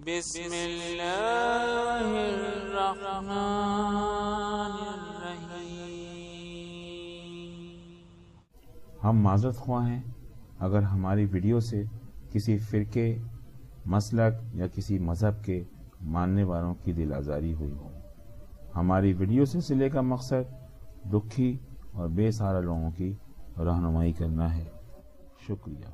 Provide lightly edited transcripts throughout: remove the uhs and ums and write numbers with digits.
بسم اللہ الرحمن الرحیم۔ ہم معذرت خواہ ہیں اگر ہماری ویڈیو سے کسی فرقے، مسلک یا کسی مذہب کے ماننے والوں کی دل آزاری ہوئی ہو۔ ہماری ویڈیو سلسلے کا مقصد دکھی اور بے سہارا لوگوں کی رہنمائی کرنا ہے۔ شکریہ۔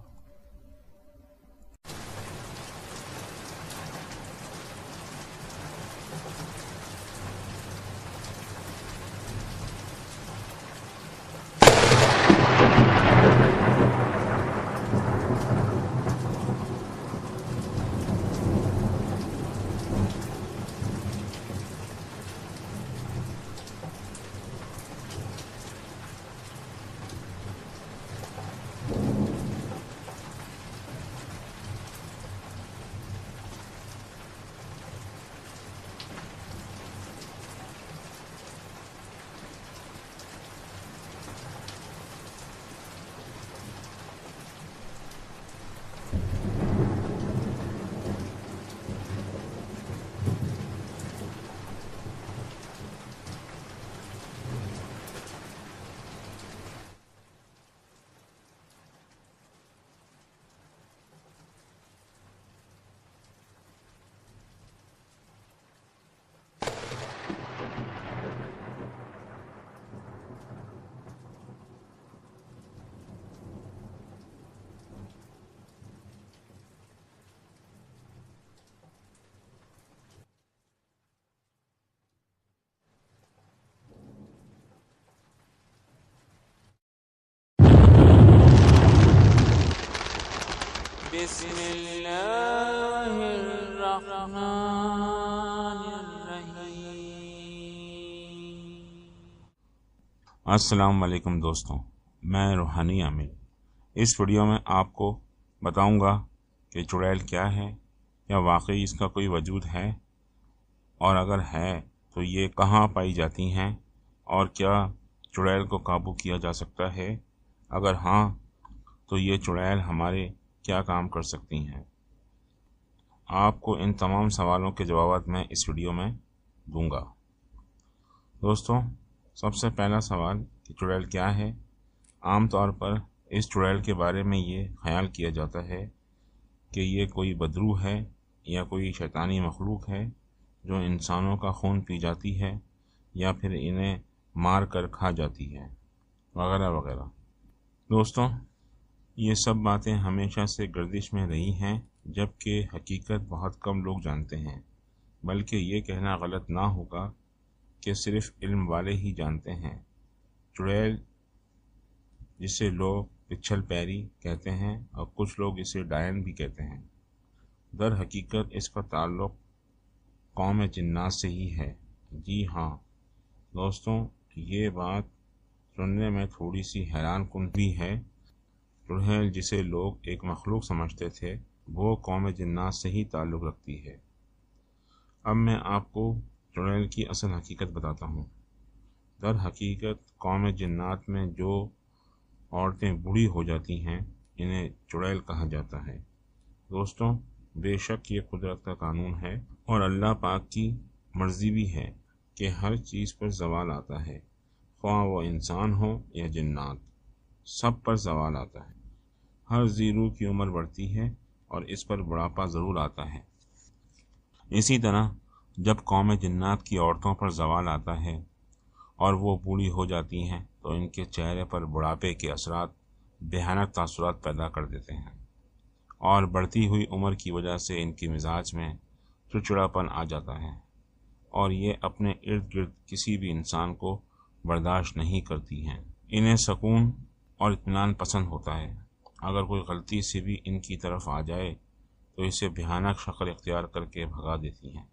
بسم اللہ الرحمن الرحیم۔ السلام علیکم دوستوں، میں روحانی عامل اس ویڈیو میں آپ کو بتاؤں گا کہ چڑیل کیا ہے، کیا واقعی اس کا کوئی وجود ہے، اور اگر ہے تو یہ کہاں پائی جاتی ہیں، اور کیا چڑیل کو قابو کیا جا سکتا ہے، اگر ہاں تو یہ چڑیل ہمارے کیا کام کر سکتی ہیں۔ آپ کو ان تمام سوالوں کے جوابات میں اس ویڈیو میں دوں گا۔ دوستوں، سب سے پہلا سوال کہ چڑیل کیا ہے۔ عام طور پر اس چڑیل کے بارے میں یہ خیال کیا جاتا ہے کہ یہ کوئی بدروح ہے یا کوئی شیطانی مخلوق ہے جو انسانوں کا خون پی جاتی ہے یا پھر انہیں مار کر کھا جاتی ہے، وغیرہ وغیرہ۔ دوستوں، یہ سب باتیں ہمیشہ سے گردش میں رہی ہیں، جبکہ حقیقت بہت کم لوگ جانتے ہیں، بلکہ یہ کہنا غلط نہ ہوگا کہ صرف علم والے ہی جانتے ہیں۔ چڑیل، جسے لوگ پچھل پیری کہتے ہیں اور کچھ لوگ اسے ڈائن بھی کہتے ہیں، در حقیقت اس کا تعلق قوم جنات سے ہی ہے۔ جی ہاں دوستوں، یہ بات سننے میں تھوڑی سی حیران کن بھی ہے۔ چڑیل، جسے لوگ ایک مخلوق سمجھتے تھے، وہ قوم جنات سے ہی تعلق رکھتی ہے۔ اب میں آپ کو چڑیل کی اصل حقیقت بتاتا ہوں۔ در حقیقت قوم جنات میں جو عورتیں بوڑھی ہو جاتی ہیں، انہیں چڑیل کہا جاتا ہے۔ دوستوں، بے شک یہ قدرت کا قانون ہے اور اللہ پاک کی مرضی بھی ہے کہ ہر چیز پر زوال آتا ہے، خواہ وہ انسان ہو یا جنات، سب پر زوال آتا ہے۔ ہر ذی روح کی عمر بڑھتی ہے اور اس پر بڑھاپا ضرور آتا ہے۔ اسی طرح جب قوم جنات کی عورتوں پر زوال آتا ہے اور وہ بوڑھی ہو جاتی ہیں تو ان کے چہرے پر بڑھاپے کے اثرات بھیانک تاثرات پیدا کر دیتے ہیں، اور بڑھتی ہوئی عمر کی وجہ سے ان کے مزاج میں چڑچڑاپن آ جاتا ہے، اور یہ اپنے ارد گرد کسی بھی انسان کو برداشت نہیں کرتی ہیں۔ انہیں سکون اور اطمینان پسند ہوتا ہے۔ اگر کوئی غلطی سے بھی ان کی طرف آ جائے تو اسے بھیانک شکل اختیار کر کے بھگا دیتی ہیں۔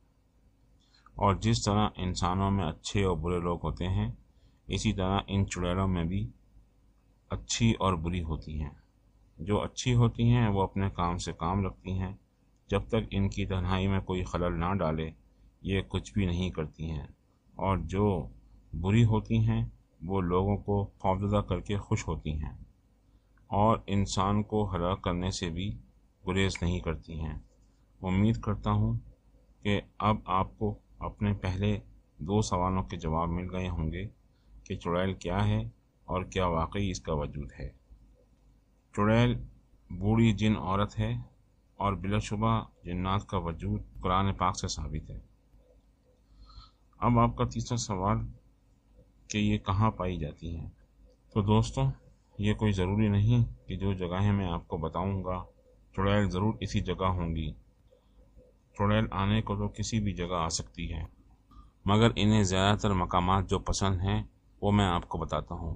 اور جس طرح انسانوں میں اچھے اور برے لوگ ہوتے ہیں، اسی طرح ان چڑیلوں میں بھی اچھی اور بری ہوتی ہیں۔ جو اچھی ہوتی ہیں وہ اپنے کام سے کام رکھتی ہیں، جب تک ان کی تنہائی میں کوئی خلل نہ ڈالے یہ کچھ بھی نہیں کرتی ہیں، اور جو بری ہوتی ہیں وہ لوگوں کو خوفزدہ کر کے خوش ہوتی ہیں، اور انسان کو ہلاک کرنے سے بھی گریز نہیں کرتی ہیں۔ امید کرتا ہوں کہ اب آپ کو اپنے پہلے 2 سوالوں کے جواب مل گئے ہوں گے کہ چڑیل کیا ہے اور کیا واقعی اس کا وجود ہے۔ چڑیل بوڑھی جن عورت ہے اور بلا شبہ جنات کا وجود قرآن پاک سے ثابت ہے۔ اب آپ کا تیسرا سوال کہ یہ کہاں پائی جاتی ہیں، تو دوستوں یہ کوئی ضروری نہیں کہ جو جگہیں میں آپ کو بتاؤں گا چڑیل ضرور اسی جگہ ہوں گی۔ چڑیل آنے کو تو کسی بھی جگہ آ سکتی ہے، مگر انہیں زیادہ تر مقامات جو پسند ہیں وہ میں آپ کو بتاتا ہوں۔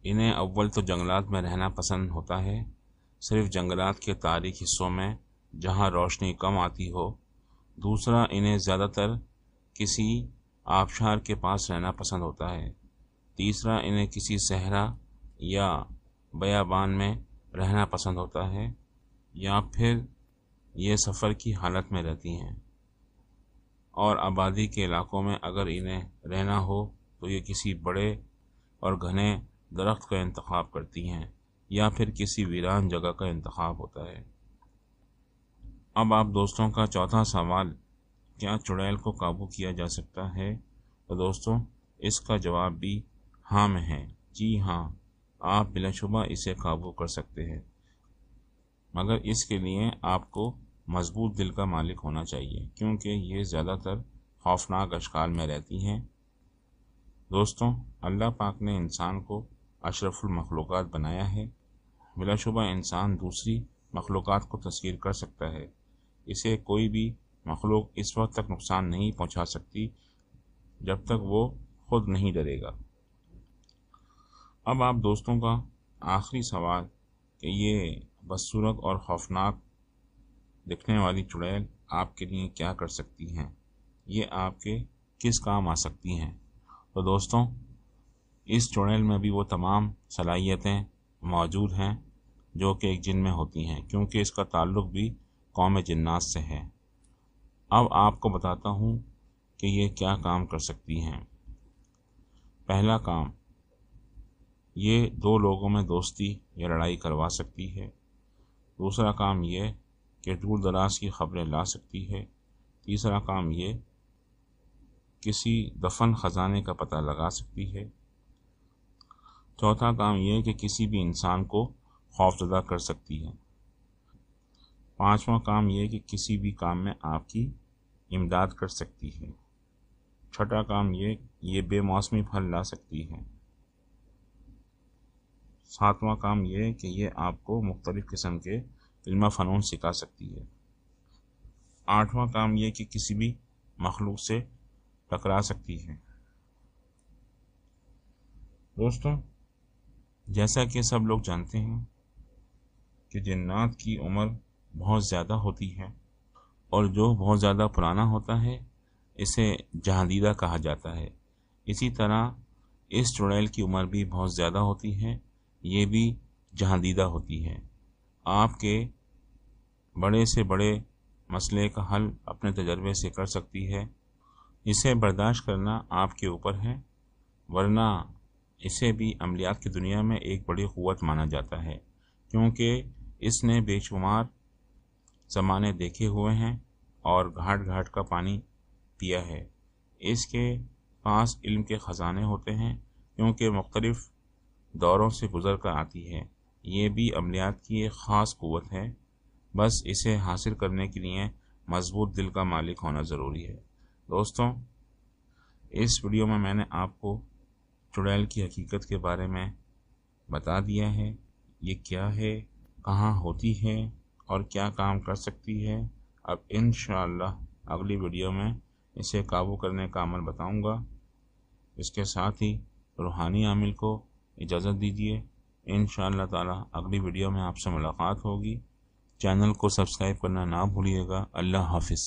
انہیں اول تو جنگلات میں رہنا پسند ہوتا ہے، صرف جنگلات کے تاریک حصوں میں جہاں روشنی کم آتی ہو۔ دوسرا، انہیں زیادہ تر کسی آبشار کے پاس رہنا پسند ہوتا ہے۔ تیسرا، انہیں کسی صحرا یا بیابان میں رہنا پسند ہوتا ہے، یا پھر یہ سفر کی حالت میں رہتی ہیں، اور آبادی کے علاقوں میں اگر انہیں رہنا ہو تو یہ کسی بڑے اور گھنے درخت کا انتخاب کرتی ہیں یا پھر کسی ویران جگہ کا انتخاب ہوتا ہے۔ اب آپ دوستوں کا چوتھا سوال، کیا چڑیل کو قابو کیا جا سکتا ہے، تو دوستوں اس کا جواب بھی ہاں میں ہے۔ جی ہاں، آپ بلا شبہ اسے قابو کر سکتے ہیں، مگر اس کے لیے آپ کو مضبوط دل کا مالک ہونا چاہیے، کیونکہ یہ زیادہ تر خوفناک اشکال میں رہتی ہیں۔ دوستوں اللہ پاک نے انسان کو اشرف المخلوقات بنایا ہے، بلا شبہ انسان دوسری مخلوقات کو تسخیر کر سکتا ہے، اسے کوئی بھی مخلوق اس وقت تک نقصان نہیں پہنچا سکتی جب تک وہ خود نہیں ڈرے گا۔ اب آپ دوستوں کا آخری سوال کہ یہ بدصورت اور خوفناک دکھنے والی چڑیل آپ کے لیے کیا کر سکتی ہیں، یہ آپ کے کس کام آ سکتی ہیں، تو دوستوں اس چڑیل میں بھی وہ تمام صلاحیتیں موجود ہیں جو کہ ایک جن میں ہوتی ہیں، کیونکہ اس کا تعلق بھی قوم جنات سے ہے۔ اب آپ کو بتاتا ہوں کہ یہ کیا کام کر سکتی ہیں۔ پہلا کام، یہ 2 لوگوں میں دوستی یا لڑائی کروا سکتی ہے۔ دوسرا کام یہ کہ دور دراز کی خبریں لا سکتی ہے۔ تیسرا کام یہ کسی دفن خزانے کا پتہ لگا سکتی ہے۔ چوتھا کام یہ کہ کسی بھی انسان کو خوفزدہ کر سکتی ہے۔ پانچواں کام یہ کہ کسی بھی کام میں آپ کی امداد کر سکتی ہے۔ چھٹا کام یہ بے موسمی پھل لا سکتی ہے۔ ساتواں کام یہ کہ یہ آپ کو مختلف قسم کے علم و فنون سکھا سکتی ہے۔ آٹھواں کام یہ کہ کسی بھی مخلوق سے ٹکرا سکتی ہے۔ دوستوں جیسا کہ سب لوگ جانتے ہیں کہ جنات کی عمر بہت زیادہ ہوتی ہے، اور جو بہت زیادہ پرانا ہوتا ہے اسے جہاندیدہ کہا جاتا ہے۔ اسی طرح اس چڑیل کی عمر بھی بہت زیادہ ہوتی ہے، یہ بھی جہاندیدہ ہوتی ہے۔ آپ کے بڑے سے بڑے مسئلے کا حل اپنے تجربے سے کر سکتی ہے، اسے برداشت کرنا آپ کے اوپر ہے، ورنہ اسے بھی عملیات کی دنیا میں ایک بڑی قوت مانا جاتا ہے، کیونکہ اس نے بے شمار زمانے دیکھے ہوئے ہیں اور گھاٹ گھاٹ کا پانی پیا ہے۔ اس کے پاس علم کے خزانے ہوتے ہیں، کیونکہ مختلف دوروں سے گزر کر آتی ہے۔ یہ بھی عملیات کی ایک خاص قوت ہے، بس اسے حاصل کرنے کے لیے مضبوط دل کا مالک ہونا ضروری ہے۔ دوستوں اس ویڈیو میں نے آپ کو چڑیل کی حقیقت کے بارے میں بتا دیا ہے، یہ کیا ہے، کہاں ہوتی ہے اور کیا کام کر سکتی ہے۔ اب انشاءاللہ اگلی ویڈیو میں اسے قابو کرنے کا عمل بتاؤں گا۔ اس کے ساتھ ہی روحانی عامل کو اجازت دیجیے، انشاءاللہ تعالی اگلی ویڈیو میں آپ سے ملاقات ہوگی۔ چینل کو سبسکرائب کرنا نہ بھولیے گا۔ اللہ حافظ۔